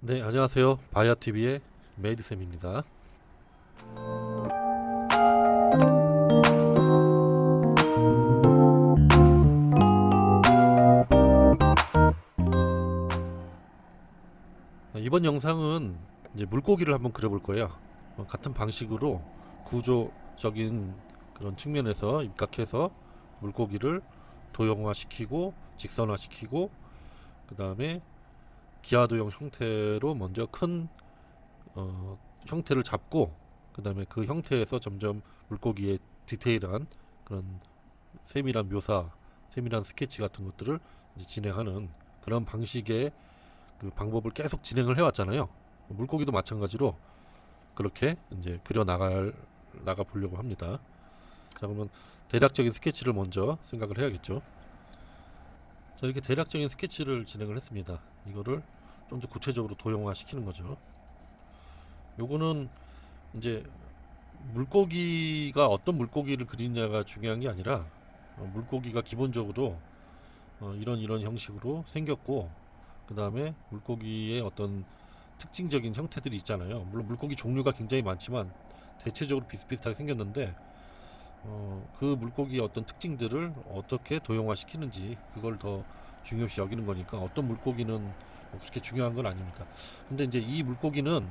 네, 안녕하세요. 바이아TV의 메이드쌤입니다. 이번 영상은 이제 물고기를 한번 그려볼 거예요. 같은 방식으로 구조적인 그런 측면에서 입각해서 물고기를 도형화시키고 직선화시키고 그 다음에 기하도형 형태로 먼저 큰 형태를 잡고 그 다음에 그 형태에서 점점 물고기의 디테일한 그런 세밀한 묘사, 세밀한 스케치 같은 것들을 이제 진행하는 그런 방식의 그 방법을 계속 진행을 해왔잖아요. 물고기도 마찬가지로 그렇게 이제 나가 보려고 합니다. 자, 그러면 대략적인 스케치를 먼저 생각을 해야겠죠. 자, 이렇게 대략적인 스케치를 진행을 했습니다. 이거를 좀 더 구체적으로 도형화 시키는 거죠. 요거는 이제 물고기가 어떤 물고기를 그리냐가 중요한 게 아니라 물고기가 기본적으로 이런 형식으로 생겼고 그 다음에 물고기의 어떤 특징적인 형태들이 있잖아요. 물론 물고기 종류가 굉장히 많지만 대체적으로 비슷비슷하게 생겼는데 그 물고기의 어떤 특징들을 어떻게 도형화 시키는지 그걸 더 중요시 여기는 거니까 어떤 물고기는 뭐 그렇게 중요한 건 아닙니다. 근데 이제 이 물고기는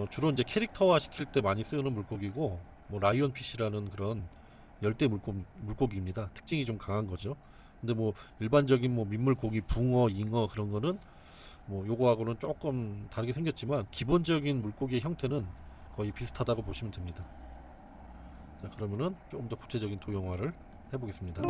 주로 이제 캐릭터화 시킬 때 많이 쓰는 물고기고 뭐 라이온 피쉬라는 그런 열대 물고기입니다. 특징이 좀 강한 거죠. 근데 뭐 일반적인 뭐 민물고기, 붕어, 잉어 그런 거는 뭐 요거하고는 조금 다르게 생겼지만 기본적인 물고기의 형태는 거의 비슷하다고 보시면 됩니다. 자, 그러면은 조금 더 구체적인 도형화를 해보겠습니다.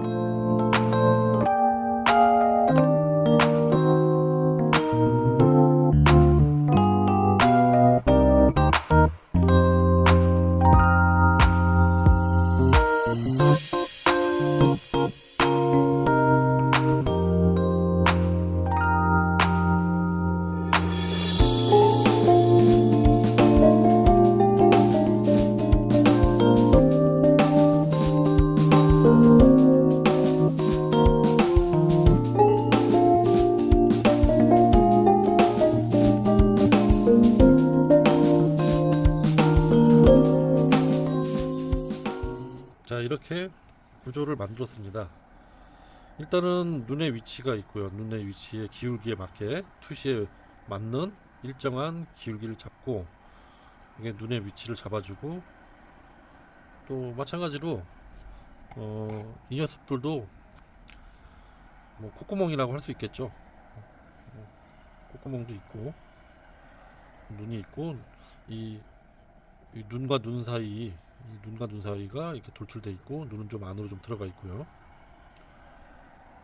자, 이렇게 구조를 만들었습니다. 일단은 눈의 위치가 있고요. 눈의 위치의 기울기에 맞게 투시에 맞는 일정한 기울기를 잡고 이게 눈의 위치를 잡아주고 또 마찬가지로 이 녀석들도 뭐 콧구멍이라고 할 수 있겠죠. 콧구멍도 있고 눈이 있고 이, 이 눈과 눈 사이가 이렇게 돌출돼 있고 눈은 좀 안으로 좀 들어가 있고요.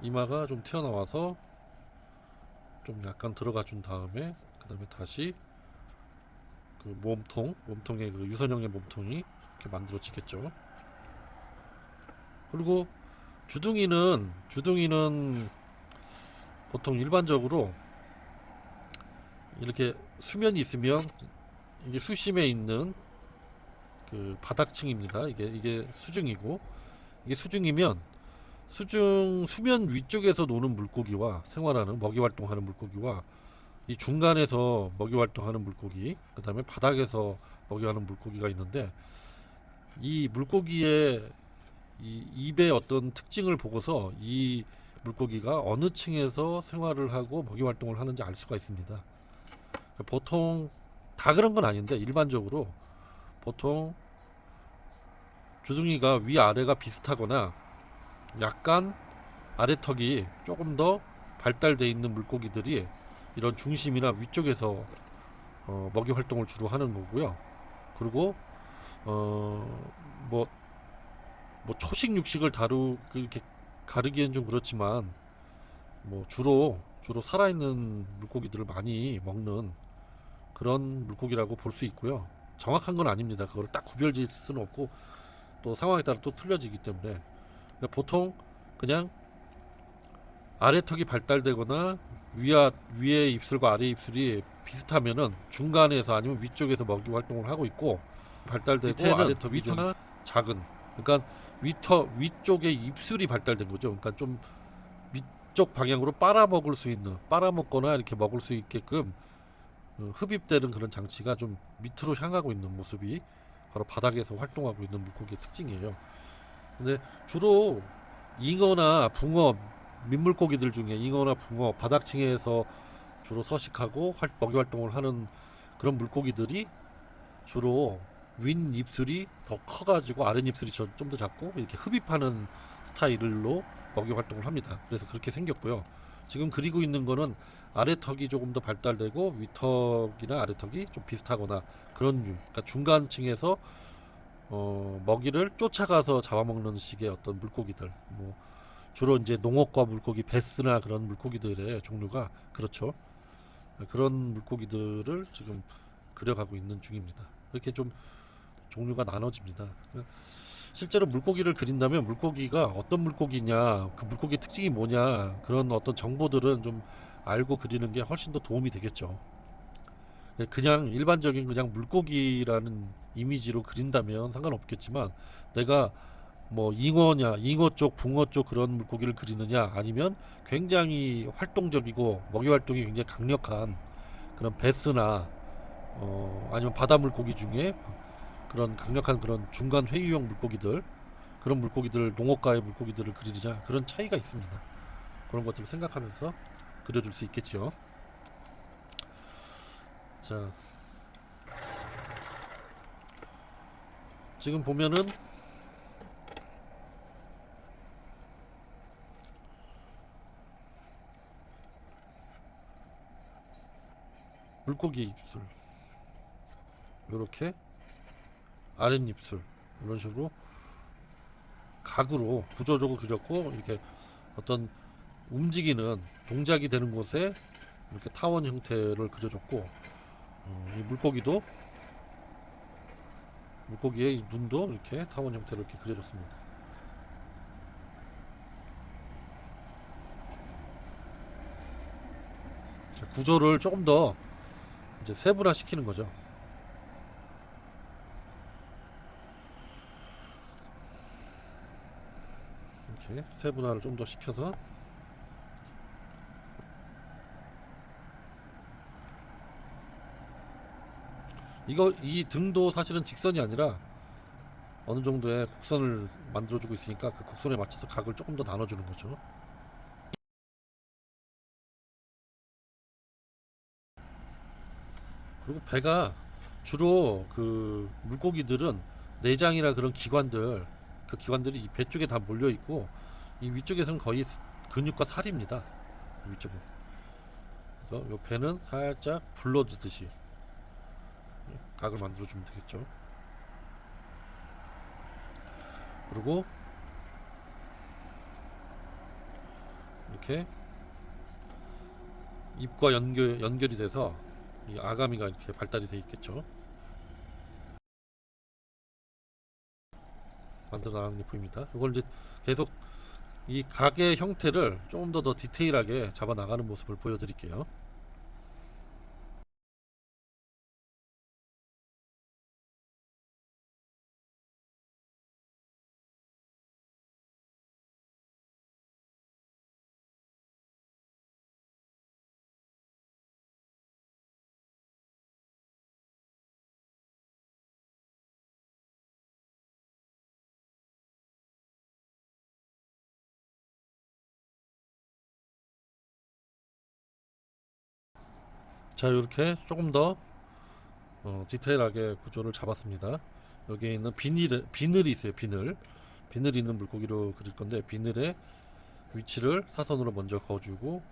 이마가 좀 튀어나와서 좀 약간 들어가 준 다음에 그 다음에 다시 그 몸통의 그 유선형의 몸통이 이렇게 만들어지겠죠. 그리고 주둥이는 보통 일반적으로 이렇게 수면이 있으면 이게 수심에 있는 그 바닥층입니다. 이게 수중이고 이게 수중이면 수면 위쪽에서 노는 물고기와 생활하는 먹이 활동하는 물고기와 이 중간에서 먹이 활동하는 물고기 그 다음에 바닥에서 먹이하는 물고기가 있는데 이 물고기의 이 입의 어떤 특징을 보고서 이 물고기가 어느 층에서 생활을 하고 먹이 활동을 하는지 알 수가 있습니다. 보통 다 그런 건 아닌데 일반적으로 보통 주둥이가 위아래가 비슷하거나 약간 아래턱이 조금 더 발달되어 있는 물고기들이 이런 중심이나 위쪽에서 먹이 활동을 주로 하는 거고요. 그리고 뭐 초식 육식을 이렇게 가르기엔 좀 그렇지만 뭐 주로 살아있는 물고기들을 많이 먹는 그런 물고기라고 볼 수 있고요. 정확한 건 아닙니다. 그걸 딱 구별질 수는 없고 또 상황에 따라 또 틀려지기 때문에 그러니까 보통 그냥 아래턱이 발달되거나 위에 입술과 아래 입술이 비슷하면은 중간에서 아니면 위쪽에서 먹이 활동을 하고 있고 발달되고 밑에는 아래턱이 좀 작은 그러니까 위쪽에 입술이 발달된 거죠. 그러니까 좀 위쪽 방향으로 빨아먹거나 이렇게 먹을 수 있게끔 흡입되는 그런 장치가 좀 밑으로 향하고 있는 모습이 바로 바닥에서 활동하고 있는 물고기의 특징이에요. 근데 주로 잉어나 붕어, 민물고기들 중에 잉어나 붕어, 바닥층에서 주로 서식하고 먹이 활동을 하는 그런 물고기들이 주로 윗 입술이 더 커가지고 아랫 입술이 좀 더 작고 이렇게 흡입하는 스타일로 먹이 활동을 합니다. 그래서 그렇게 생겼고요. 지금 그리고 있는 거는 아래턱이 조금 더 발달되고 윗턱이나 아래턱이 좀 비슷하거나 그런 그러니까 중간층에서 먹이를 쫓아가서 잡아먹는 식의 어떤 물고기들, 뭐 주로 이제 농어과 물고기, 베스나 그런 물고기들의 종류가 그렇죠. 그런 물고기들을 지금 그려가고 있는 중입니다. 이렇게 좀 종류가 나눠집니다. 실제로 물고기를 그린다면 물고기가 어떤 물고기냐, 그 물고기 특징이 뭐냐, 그런 어떤 정보들은 좀 알고 그리는 게 훨씬 더 도움이 되겠죠. 그냥 일반적인 그냥 물고기라는 이미지로 그린다면 상관없겠지만 내가 뭐 잉어냐, 잉어 쪽, 붕어 쪽 그런 물고기를 그리느냐, 아니면 굉장히 활동적이고 먹이 활동이 굉장히 강력한 그런 베스나 아니면 바다 물고기 중에 그런 강력한 그런 중간 회유형 물고기들, 그런 물고기들, 농어가의 물고기들을 그리느냐, 그런 차이가 있습니다. 그런 것들을 생각하면서 그려줄 수 있겠죠. 자, 지금 보면은 물고기 입술 이렇게 아랫입술 이런 식으로 각으로 구조적으로 그렸고, 이렇게 어떤 움직이는 동작이 되는 곳에 이렇게 타원 형태를 그려줬고, 이 물고기의 눈도 이렇게 타원 형태로 이렇게 그려줬습니다. 자, 구조를 조금 더 이제 세분화 시키는 거죠. 이렇게 세분화를 좀 더 시켜서 이 등도 사실은 직선이 아니라 어느 정도의 곡선을 만들어주고 있으니까 그 곡선에 맞춰서 각을 조금 더 나눠주는 거죠. 그리고 배가 주로 그 물고기들은 내장이나 그런 기관들, 그 기관들이 이 배 쪽에 다 몰려 있고, 이 위쪽에서는 거의 근육과 살입니다. 위쪽은. 그래서 이 배는 살짝 불러주듯이 각을 만들어주면 되겠죠. 그리고 이렇게 입과 연결이 돼서 이 아가미가 이렇게 발달이 돼 있겠죠. 만들어 나가는 게 보입니다. 이걸 이제 계속 이 각의 형태를 조금 더 디테일하게 잡아 나가는 모습을 보여드릴게요. 자, 이렇게 조금 더 디테일하게 구조를 잡았습니다. 여기에 있는 비늘이 있어요. 비늘이 있는 물고기로 그릴 건데, 비늘의 위치를 사선으로 먼저 그어주고,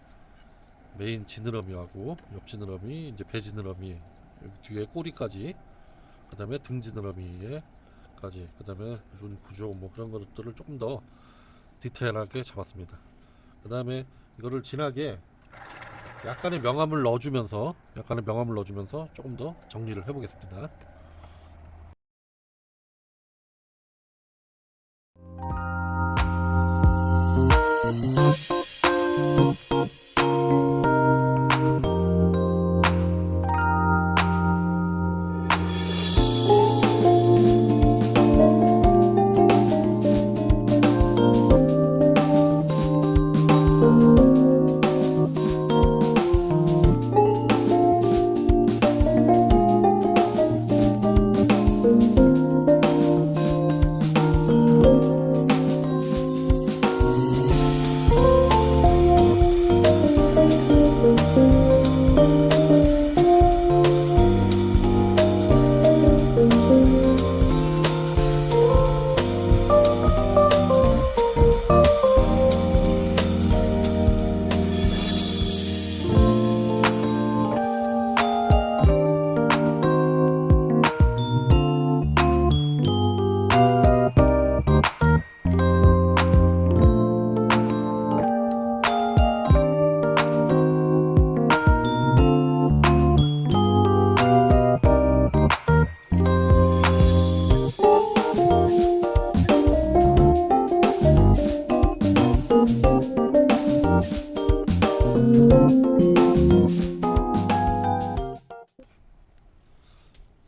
메인 지느러미하고 옆 지느러미, 이제 배 지느러미, 여기 뒤에 꼬리까지, 그 다음에 등 지느러미에까지, 그 다음에 눈 구조 뭐 그런 것들을 조금 더 디테일하게 잡았습니다. 그 다음에 이거를 진하게 약간의 명암을 넣어주면서 조금 더 정리를 해보겠습니다.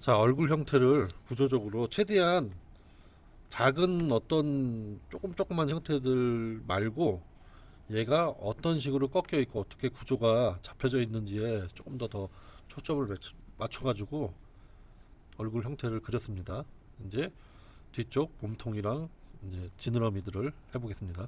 자, 얼굴 형태를 구조적으로 최대한 작은 어떤 조그만 형태들 말고 얘가 어떤 식으로 꺾여 있고 어떻게 구조가 잡혀져 있는지에 조금 더 초점을 맞춰 가지고 얼굴 형태를 그렸습니다. 이제 뒤쪽 몸통이랑 이제 지느러미들을 해보겠습니다.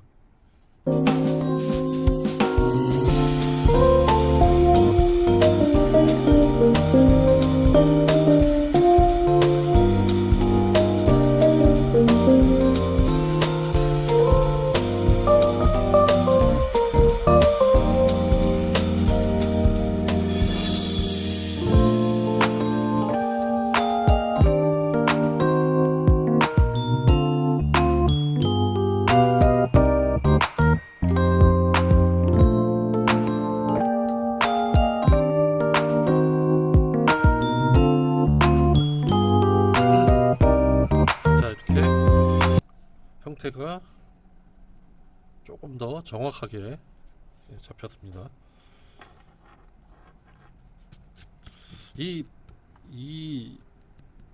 자, 이렇게 형태가 조금 더 정확하게 잡혔습니다.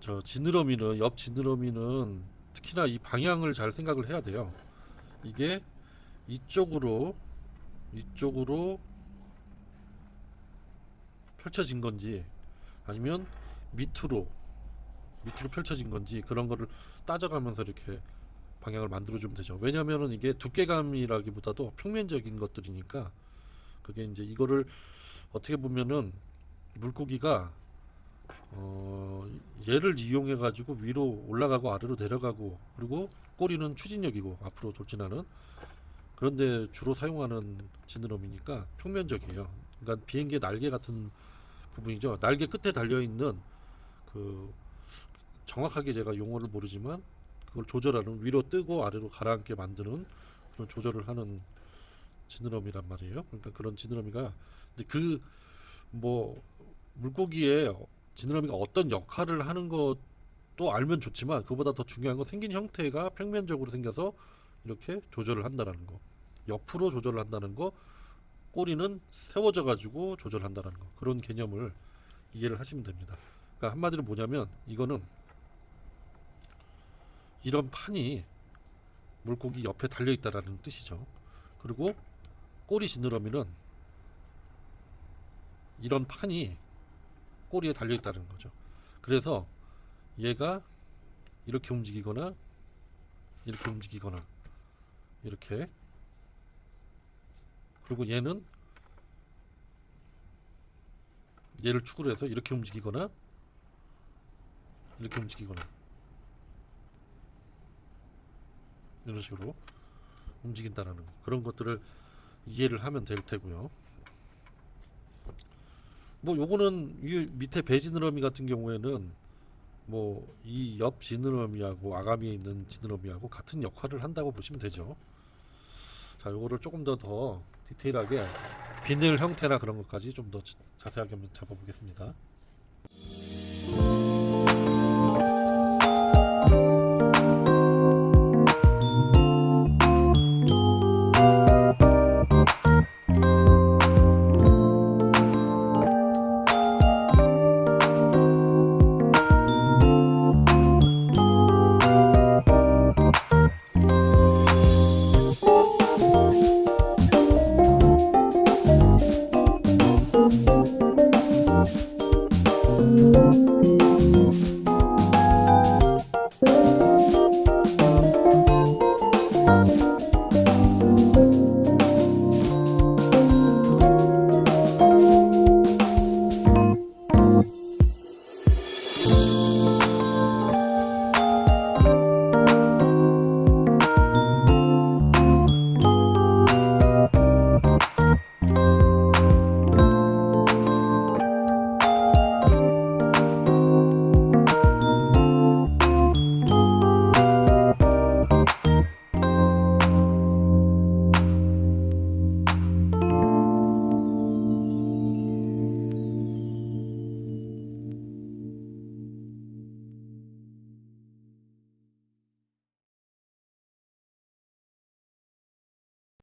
저 지느러미는, 옆 지느러미는 특히나 이 방향을 잘 생각을 해야 돼요. 이게 이쪽으로 펼쳐진 건지 아니면 밑으로 펼쳐진 건지 그런 거를 따져가면서 이렇게 방향을 만들어 주면 되죠. 왜냐면은 이게 두께감이라기보다도 평면적인 것들이니까 그게 이제 이거를 어떻게 보면은 물고기가 얘를 이용해 가지고 위로 올라가고 아래로 내려가고 그리고 꼬리는 추진력이고 앞으로 돌진하는, 그런데 주로 사용하는 지느러미니까 평면적이에요. 그러니까 비행기의 날개 같은 부분이죠. 날개 끝에 달려 있는 그 정확하게 제가 용어를 모르지만 그걸 조절하는, 위로 뜨고 아래로 가라앉게 만드는 그런 조절을 하는 지느러미란 말이에요. 그러니까 그런 지느러미가 근데 그 뭐 물고기의 지느러미가 어떤 역할을 하는 것도 알면 좋지만 그보다 더 중요한 건 생긴 형태가 평면적으로 생겨서 이렇게 조절을 한다는 거, 옆으로 조절을 한다는 거, 꼬리는 세워져 가지고 조절한다는 거, 그런 개념을 이해를 하시면 됩니다. 그러니까 한마디로 뭐냐면 이거는 이런 판이 물고기 옆에 달려 있다라는 뜻이죠. 그리고 꼬리 지느러미는 이런 판이 꼬리에 달려 있다는 거죠. 그래서 얘가 이렇게 움직이거나 이렇게 움직이거나 이렇게, 그리고 얘는 얘를 축으로 해서 이렇게 움직이거나 이렇게 움직이거나 이런 식으로 움직인다라는 거, 그런 것들을 이해를 하면 될 테고요. 뭐 요거는 이 밑에 배 지느러미 같은 경우에는 뭐 이 옆 지느러미하고 아가미에 있는 지느러미하고 같은 역할을 한다고 보시면 되죠. 자, 요거를 조금 더 디테일하게 비늘 형태나 그런 것까지 좀 더 자세하게 한번 잡아보겠습니다.